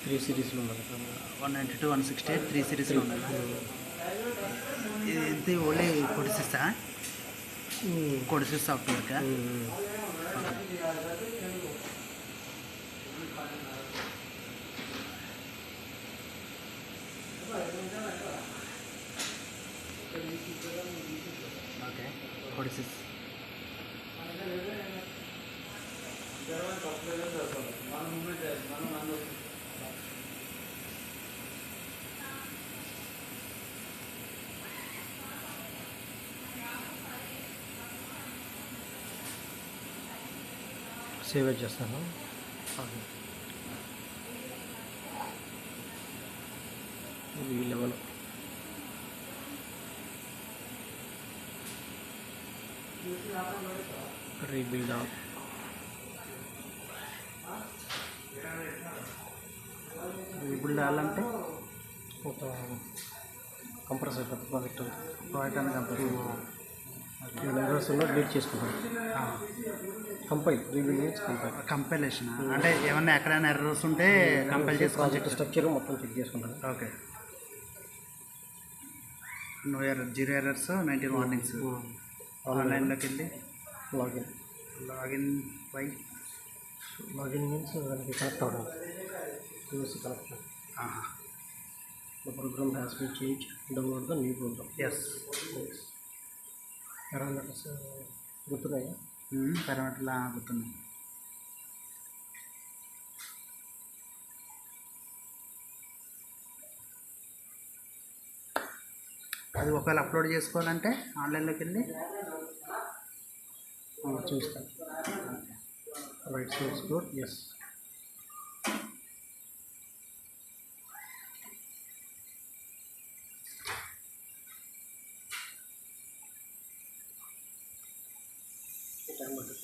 3 సిరీస్లో ఉన్నది. 192, 168 3 సిరీస్లో ఉన్నాయి. ఇది ఓన్లీ కొడిసిస్తా కొడిసిస్ సాఫ్ట్వేర్కా? Okay, Codesys. సేవ్ చేస్తాను. Okay, V11 rebuild on. ఇప్పుడు కావాలంటే ఒక కంప్రెసర్ ప్రాజెక్ట్ ప్రాజెక్ట్ అని కంపల్సరీ. ఏమైనా ఎర్రర్స్ ఉన్నా డిలీట్ చేసుకుంటాను. Compile rebuild means compile. Compilation అంటే ఏమన్నా ఎక్కడైనా ఎర్రర్స్ ఉంటే కంపైల్ చేసుకోవాలి. ప్రాజెక్ట్ స్ట్రక్చర్ మొత్తం చెక్ చేసుకుంటాను. Okay, no error, 0 errors, 19 warnings. ఆన్లైన్లోకి వెళ్ళి లాగిన్ మీన్స్ దానికి కనెక్ట్ అవ్వడం. USC connection. The program has been changed. Download the new program. Yes. Parameters గుర్తున్నాయా? పారామీటర్లు గుర్తున్నాయి. అది ఒకవేళ అప్లోడ్ చేసుకోవాలంటే ఆన్లైన్లోకి వెళ్ళి చూస్తాను. Right source code. Yes. Time పడుతుంది.